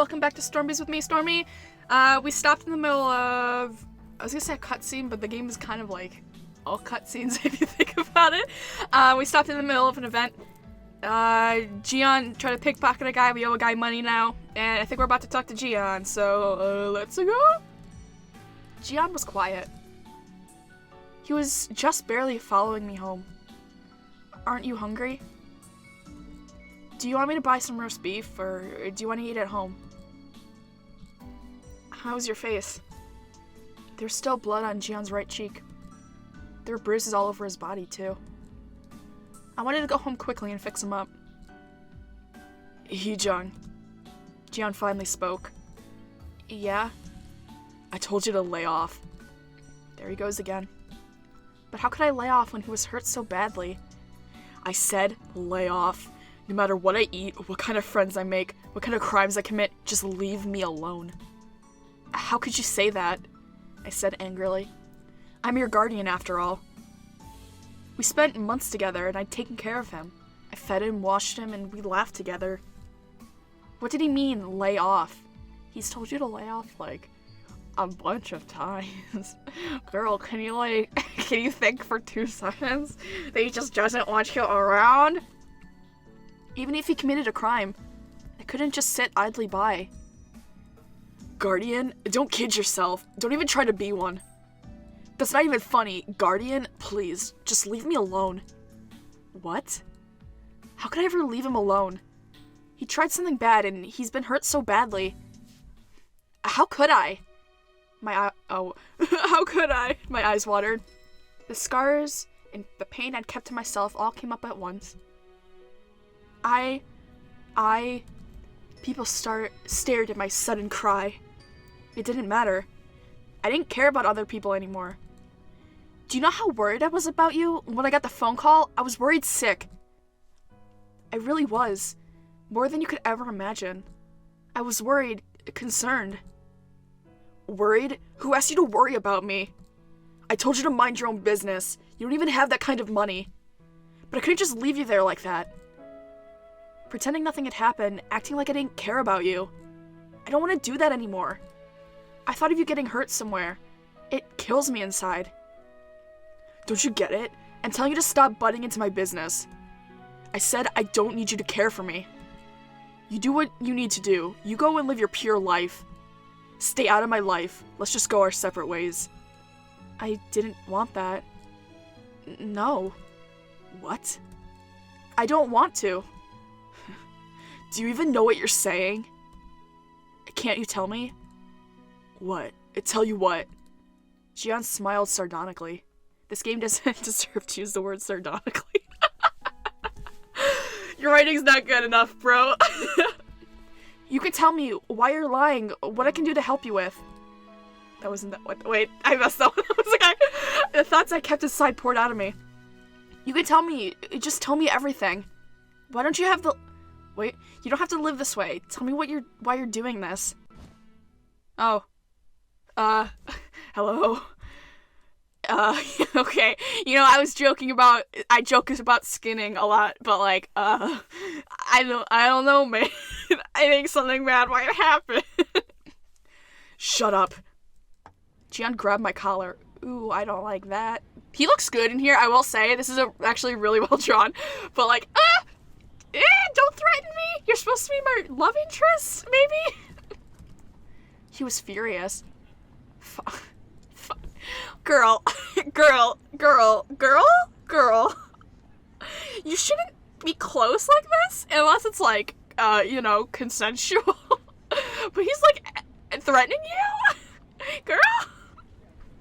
welcome back to Stormbies with me, Stormy. We stopped in the middle of, I was gonna say a cutscene, but the game is kind of like all cutscenes if you think about it. We stopped in the middle of an event. Jiyeon tried to pickpocket a guy, we owe a guy money now, and I think we're about to talk to Jiyeon, so let's go. Jiyeon was quiet. He was just barely following me home. Aren't you hungry? Do you want me to buy some roast beef, or do you want to eat at home? How's your face? There's still blood on Jiyeon's right cheek. There were bruises all over his body, too. I wanted to go home quickly and fix him up. Jiyeon finally spoke. Yeah? I told you to lay off. There he goes again. But how could I lay off when he was hurt so badly? I said lay off. No matter what I eat, what kind of friends I make, what kind of crimes I commit, just leave me alone. How could you say that? I said angrily. I'm your guardian after all. We spent months together and I'd taken care of him. I fed him, washed him, and we laughed together. What did he mean, lay off? He's told you to lay off, like, a bunch of times. Girl, can you think for 2 seconds that he just doesn't want you around? Even if he committed a crime, I couldn't just sit idly by. Guardian? Don't kid yourself. Don't even try to be one. That's not even funny. Guardian, please, just leave me alone. What? How could I ever leave him alone? He tried something bad and he's been hurt so badly. How could I? How could I? My eyes watered. The scars and the pain I'd kept to myself all came up at once. People stared at my sudden cry. It didn't matter. I didn't care about other people anymore. Do you know how worried I was about you? When I got the phone call, I was worried sick. I really was. More than you could ever imagine. I was worried, concerned. Worried? Who asked you to worry about me? I told you to mind your own business. You don't even have that kind of money. But I couldn't just leave you there like that. Pretending nothing had happened, acting like I didn't care about you. I don't want to do that anymore. I thought of you getting hurt somewhere. It kills me inside. Don't you get it? I'm telling you to stop butting into my business. I said I don't need you to care for me. You do what you need to do. You go and live your pure life. Stay out of my life. Let's just go our separate ways. I didn't want that. No. What? I don't want to. Do you even know what you're saying? Can't you tell me? What? Tell you what? Jiyeon smiled sardonically. This game doesn't deserve to use the word sardonically. Your writing's not good enough, bro. You can tell me why you're lying, what I can do to help you with. That wasn't that what? Wait, I messed up. The thoughts I kept inside poured out of me. You can tell me, just tell me everything. Why don't you have the... Wait, you don't have to live this way. Tell me why you're doing this. Oh. Hello. Okay. You know, I joke about skinning a lot, but like, I don't know, man. I think something bad might happen. Shut up. Jiyeon grabbed my collar. Ooh, I don't like that. He looks good in here, I will say. This is actually really well drawn, but like, don't threaten me! You're supposed to be my love interest, maybe? He was furious. Girl. You shouldn't be close like this, unless it's like, consensual. But he's like, threatening you? Girl?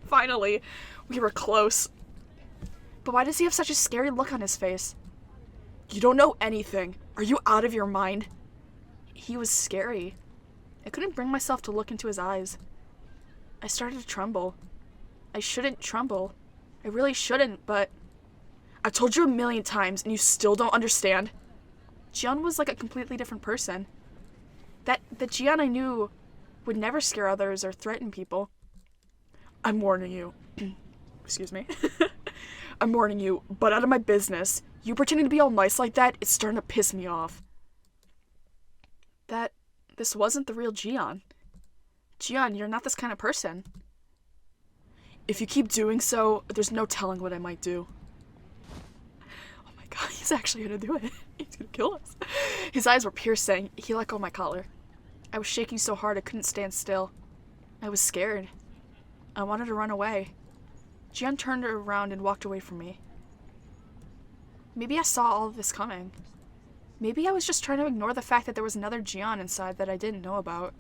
Finally, we were close. But why does he have such a scary look on his face? You don't know anything. Are you out of your mind? He was scary. I couldn't bring myself to look into his eyes. I started to tremble. I shouldn't tremble. I really shouldn't, but... I've told you 1,000,000 times and you still don't understand. Jiyeon was like a completely different person. The Jiyeon I knew would never scare others or threaten people. I'm warning you. Excuse me. I'm warning you, but out of my business. You pretending to be all nice like that, it's starting to piss me off. That This wasn't the real Jiyeon. Jiyeon, you're not this kind of person. If you keep doing so, there's no telling what I might do. Oh my god, he's actually gonna do it. He's gonna kill us. His eyes were piercing. He let go of my collar. I was shaking so hard I couldn't stand still. I was scared. I wanted to run away. Jiyeon turned around and walked away from me. Maybe I saw all of this coming. Maybe I was just trying to ignore the fact that there was another Jiyeon inside that I didn't know about.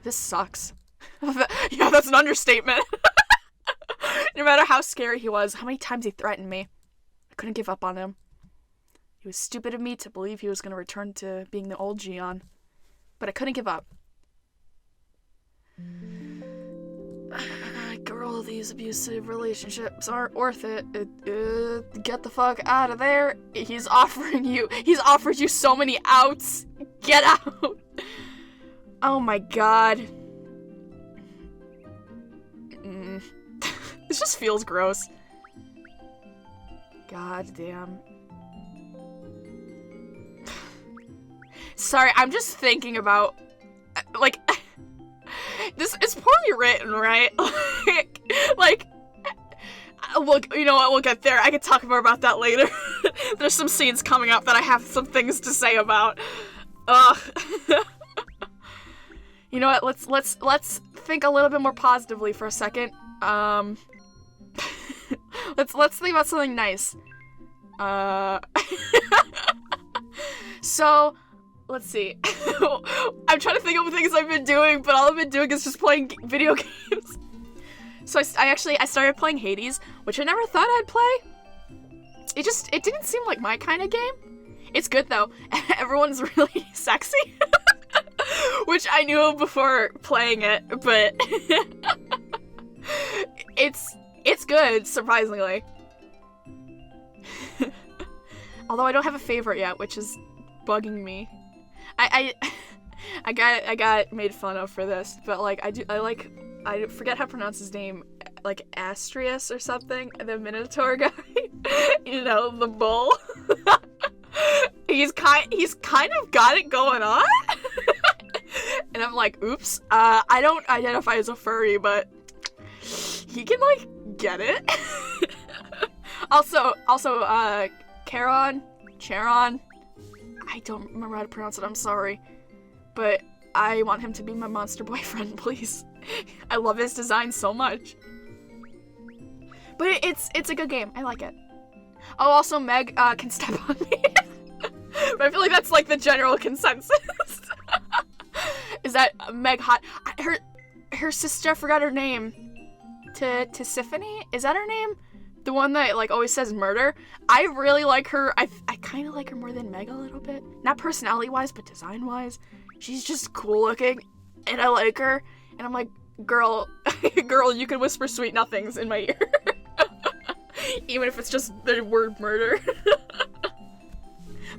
This sucks. Yeah, that's an understatement. No matter how scary he was, how many times he threatened me, I couldn't give up on him. It was stupid of me to believe he was going to return to being the old Jiyeon, but I couldn't give up. Girl, these abusive relationships aren't worth it. Get the fuck out of there. He's offered you so many outs. Get out. Oh my god. This just feels gross. God damn. Sorry, I'm just thinking about, like, this is poorly written, right? like, well, you know what, we'll get there. I can talk more about that later. There's some scenes coming up that I have some things to say about. Ugh. You know what, let's think a little bit more positively for a second. Let's think about something nice. So, let's see. I'm trying to think of things I've been doing, but all I've been doing is just playing video games. So I started playing Hades, which I never thought I'd play. It didn't seem like my kind of game. It's good though. Everyone's really sexy. Which I knew before playing it, but it's good, surprisingly. Although I don't have a favorite yet, which is bugging me. I got made fun of for this, but like I forget how to pronounce his name, like Astrius or something, the Minotaur guy. You know, the bull. He's kind of got it going on. And I'm like, oops, I don't identify as a furry, but he can, like, get it. also, Charon, I don't remember how to pronounce it, I'm sorry. But I want him to be my monster boyfriend, please. I love his design so much. But it's a good game, I like it. Oh, also, Meg can step on me. But I feel like that's, like, the general consensus. Is that Meg hot? Her sister, I forgot her name. Tisiphone? Is that her name? The one that, like, always says murder? I really like her. I kind of like her more than Meg a little bit. Not personality-wise, but design-wise. She's just cool-looking, and I like her. And I'm like, girl, you can whisper sweet nothings in my ear. Even if it's just the word murder.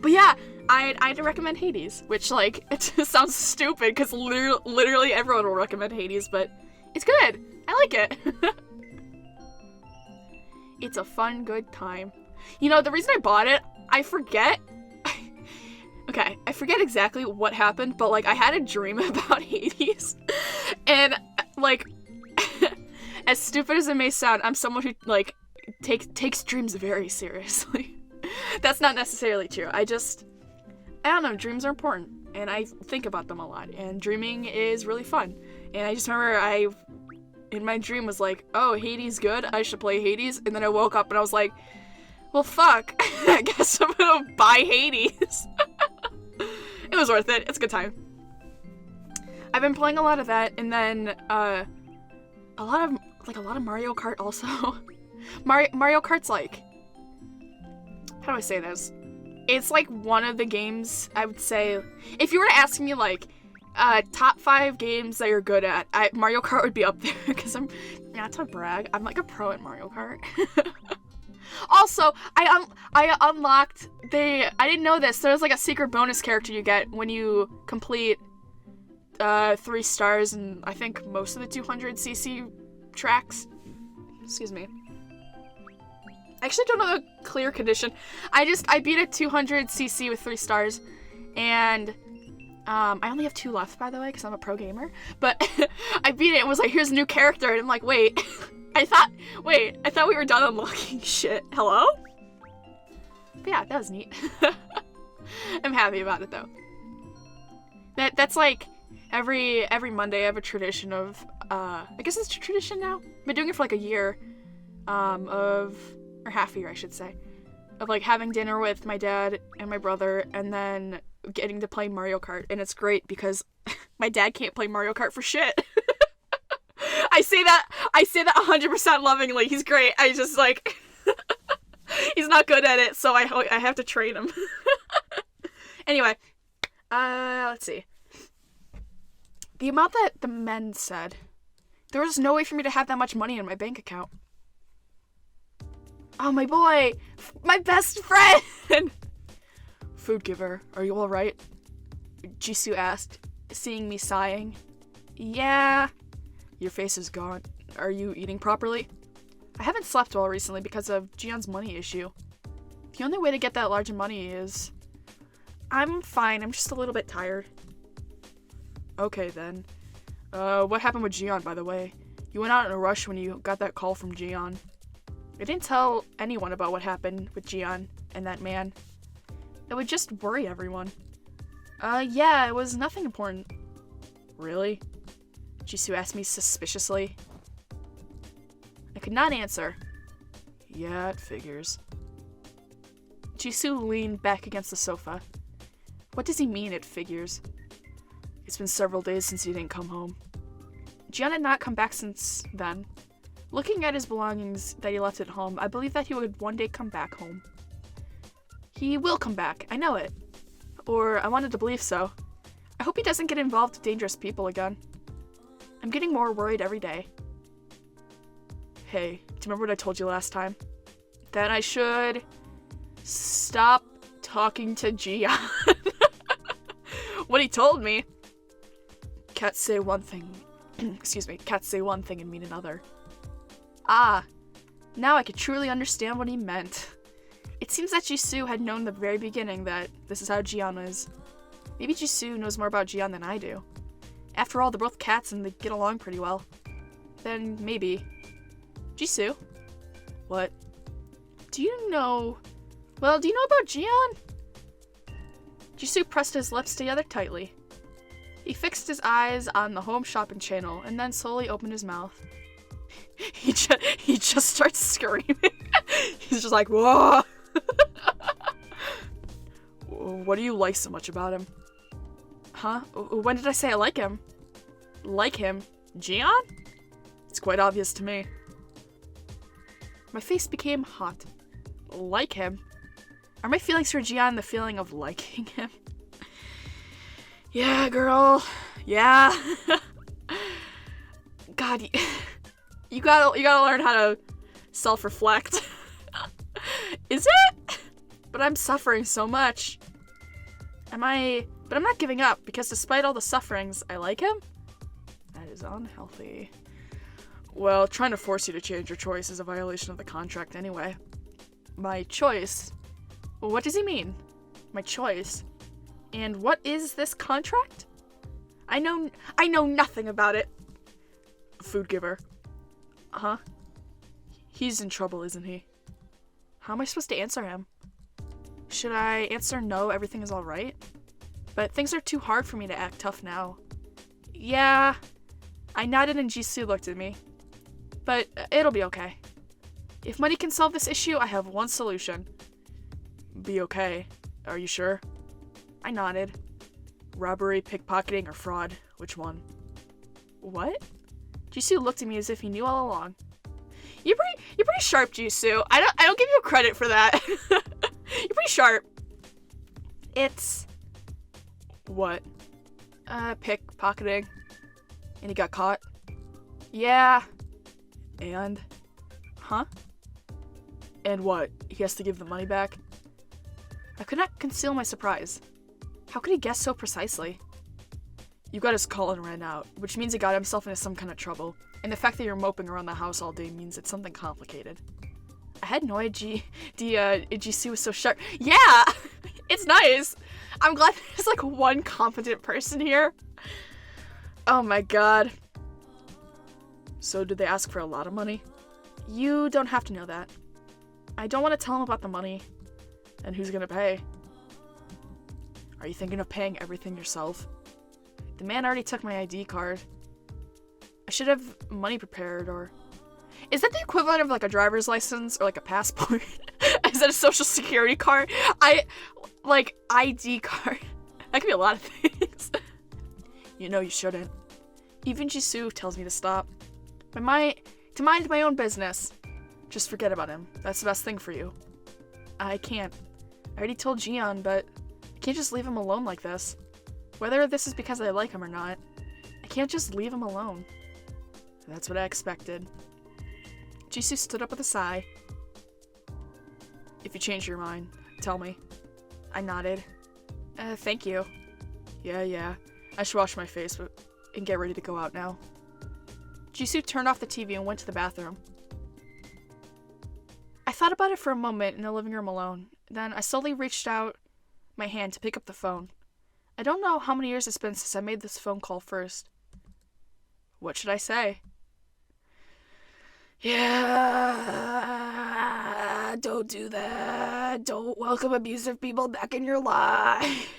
But yeah, I'd recommend Hades, which, like, it just sounds stupid because literally everyone will recommend Hades, but it's good. I like it. It's a fun, good time. You know, the reason I bought it, I forget. Okay, I forget exactly what happened, but, like, I had a dream about Hades. And, like, as stupid as it may sound, I'm someone who, like, takes dreams very seriously. That's not necessarily true. I don't know, dreams are important, and I think about them a lot, and dreaming is really fun. And I just remember in my dream was like, oh, Hades good, I should play Hades, and then I woke up and I was like, well, fuck, I guess I'm gonna buy Hades. It was worth it, it's a good time. I've been playing a lot of that, and then, a lot of Mario Kart also. Mario Kart's like, how do I say this? It's like one of the games, I would say, if you were to ask me like, top 5 games that you're good at, Mario Kart would be up there, because I'm, not to brag, I'm like a pro at Mario Kart. Also, I unlocked, I didn't know this, there's like a secret bonus character you get when you complete 3 stars and I think most of the 200cc tracks. Excuse me. I actually don't know the clear condition. I beat a 200cc with 3 stars, and I only have 2 left, by the way, because I'm a pro gamer. But I beat it and was like, here's a new character. And I'm like, wait. I thought we were done unlocking shit. Hello? But yeah, that was neat. I'm happy about it, though. That's like, every Monday I have a tradition of, I guess it's a tradition now. I've been doing it for like a year, or half a year, I should say. Of like having dinner with my dad and my brother, and then getting to play Mario Kart. And it's great because my dad can't play Mario Kart for shit. I say that 100% lovingly. He's great. I just like he's not good at it, so I have to train him. Anyway, let's see. The amount that the men said, there was no way for me to have that much money in my bank account. Oh, my boy, my best friend. Food giver, are you all right? Jisoo asked, seeing me sighing. Yeah. Your face is gone. Are you eating properly? I haven't slept well recently because of Jiyeon's money issue. The only way to get that large of money is... I'm fine, I'm just a little bit tired. Okay then. What happened with Jiyeon, by the way? You went out in a rush when you got that call from Jiyeon. I didn't tell anyone about what happened with Jiyeon and that man. It would just worry everyone. Yeah, it was nothing important. Really? Jisoo asked me suspiciously. I could not answer. Yeah, it figures. Jisoo leaned back against the sofa. What does he mean, it figures? It's been several days since he didn't come home. Jiyeon had not come back since then. Looking at his belongings that he left at home, I believe that he would one day come back home. He will come back, I know it. Or I wanted to believe so. I hope he doesn't get involved with dangerous people again. I'm getting more worried every day. Hey, do you remember what I told you last time? That I should stop talking to Jiyeon. What he told me. Cats say one thing. Excuse me. Cats say one thing and mean another. Ah, now I could truly understand what he meant. It seems that Jisoo had known the very beginning that this is how Jiyeon is. Maybe Jisoo knows more about Jiyeon than I do. After all, they're both cats and they get along pretty well. Then maybe. Jisoo? What? Do you know about Jiyeon? Jisoo pressed his lips together tightly. He fixed his eyes on the home shopping channel and then slowly opened his mouth. He just starts screaming. He's just like, whoa! What do you like so much about him? Huh? When did I say I like him? Like him? Jiyeon? It's quite obvious to me. My face became hot. Like him? Are my feelings for Jiyeon the feeling of liking him? Yeah, girl. Yeah. God, you gotta learn how to self-reflect. Is it? But I'm suffering so much. But I'm not giving up, because despite all the sufferings, I like him? That is unhealthy. Well, trying to force you to change your choice is a violation of the contract anyway. My choice? What does he mean? My choice? And what is this contract? I know nothing about it. Food giver. Huh? He's in trouble, isn't he? How am I supposed to answer him? Should I answer no, everything is alright? But things are too hard for me to act tough now. Yeah. I nodded and Jisoo looked at me. But it'll be okay. If money can solve this issue, I have one solution. Be okay. Are you sure? I nodded. Robbery, pickpocketing, or fraud? Which one? What? Jisoo looked at me as if he knew all along. You're pretty sharp, Jisoo. I don't give you credit for that. You're pretty sharp. It's... What? Pickpocketing. And he got caught? Yeah. And? Huh? And what? He has to give the money back? I could not conceal my surprise. How could he guess so precisely? You got his call and ran out, which means he got himself into some kind of trouble. And the fact that you're moping around the house all day means it's something complicated. I had no idea Jisoo was so sharp. Yeah! It's nice. I'm glad there's like one competent person here. Oh my god. So did they ask for a lot of money? You don't have to know that. I don't want to tell them about the money. And who's gonna pay? Are you thinking of paying everything yourself? The man already took my ID card. I should have money prepared, or... Is that the equivalent of like a driver's license or like a passport? Is that a social security card? Like ID card. That could be a lot of things. You know you shouldn't. Even Jisoo tells me to stop. To mind my own business. Just forget about him. That's the best thing for you. I can't. I already told Jiyeon, but I can't just leave him alone like this. Whether this is because I like him or not, I can't just leave him alone. That's what I expected. Jisoo stood up with a sigh. If you change your mind, tell me. I nodded. Thank you. Yeah. I should wash my face and get ready to go out now. Jisoo turned off the TV and went to the bathroom. I thought about it for a moment in the living room alone. Then I slowly reached out my hand to pick up the phone. I don't know how many years it's been since I made this phone call first. What should I say? Yeah, don't do that. Don't welcome abusive people back in your life.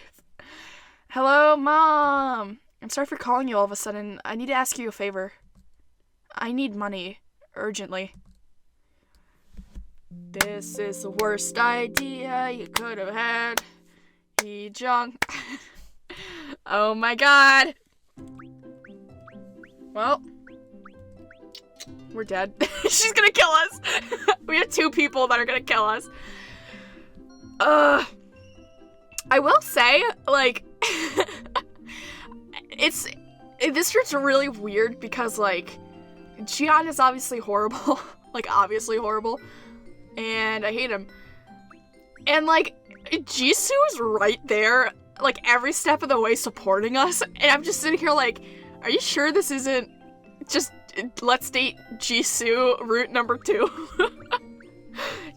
Hello, Mom. I'm sorry for calling you all of a sudden. I need to ask you a favor. I need money. Urgently. This is the worst idea you could have had. Hee-jung. Oh my god. Well, we're dead. She's gonna kill us. We have 2 people that are gonna kill us. I will say, like, this script's really weird because, like, Jiyeon is obviously horrible. Like, obviously horrible. And I hate him. And, like, Jisoo is right there, like, every step of the way supporting us. And I'm just sitting here like, are you sure this isn't just let's date Jisoo route number 2?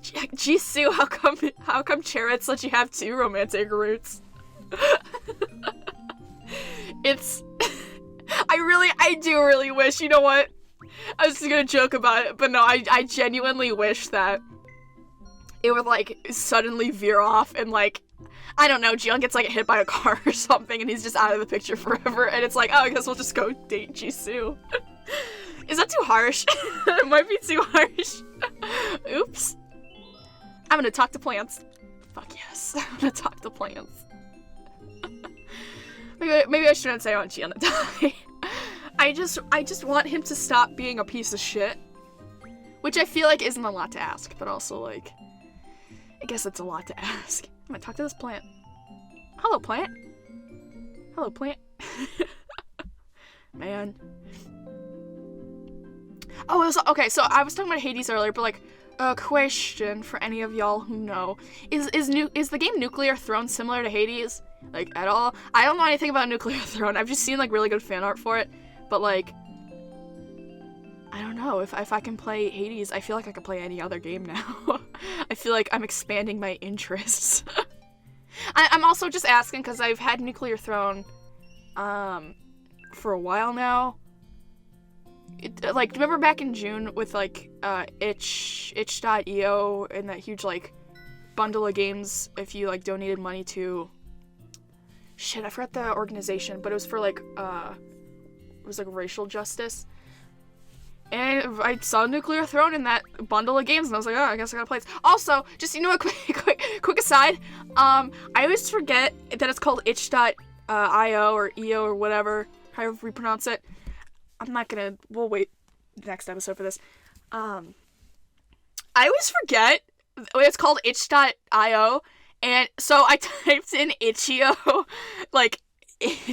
Jisoo, how come Charet's let you have 2 romantic routes? I do really wish, you know what? I was just gonna joke about it, but no, I genuinely wish that it would, like, suddenly veer off and, like, I don't know, Jiyeon gets, like, hit by a car or something and he's just out of the picture forever, and it's like, oh, I guess we'll just go date Jisoo. Is that too harsh? It might be too harsh. Oops. I'm gonna talk to plants. Fuck yes. I'm gonna talk to plants. Maybe I shouldn't say I want Jiyeon to die. I just want him to stop being a piece of shit. Which I feel like isn't a lot to ask, but also, like, I guess it's a lot to ask. I'm gonna talk to this plant. Hello, plant. Hello, plant. Man. Oh, okay, so I was talking about Hades earlier, but, like, a question for any of y'all who know. Is the game Nuclear Throne similar to Hades? Like, at all? I don't know anything about Nuclear Throne. I've just seen, like, really good fan art for it. But, like, I don't know. If I can play Hades, I feel like I could play any other game now. I feel like I'm expanding my interests. I'm also just asking because I've had Nuclear Throne for a while now. Like, remember back in June with, like, itch.io and that huge, like, bundle of games if you, like, donated money to... Shit, I forgot the organization, but it was for, like, it was, like, racial justice. And I saw Nuclear Throne in that bundle of games, and I was like, oh, I guess I gotta play this. Also, just, you know, a quick aside, I always forget that it's called itch.io or EO or whatever, however we pronounce it. We'll wait next episode for this. I always forget it's called itch.io, and so I typed in itch.io, like,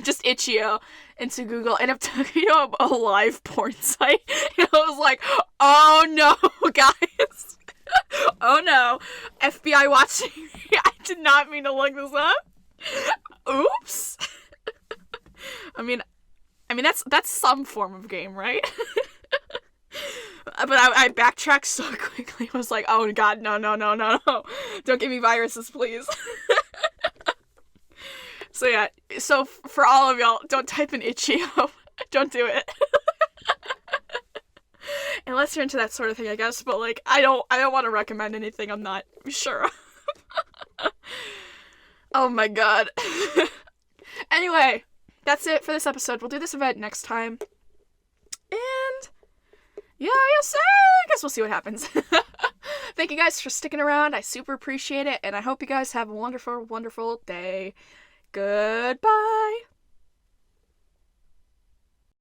just itch.io into Google, and it took me to a live porn site, and I was like, oh no, guys. Oh no. FBI watching me. I did not mean to look this up. Oops. I mean, that's some form of game, right? But I backtracked so quickly. I was like, oh god, no. Don't give me viruses, please. So yeah, so for all of y'all, don't type in itch.io. Don't do it. Unless you're into that sort of thing, I guess, but like I don't want to recommend anything I'm not sure of. Oh my god. Anyway, that's it for this episode. We'll do this event next time. And yeah, I guess we'll see what happens. Thank you guys for sticking around. I super appreciate it, and I hope you guys have a wonderful, wonderful day. Goodbye.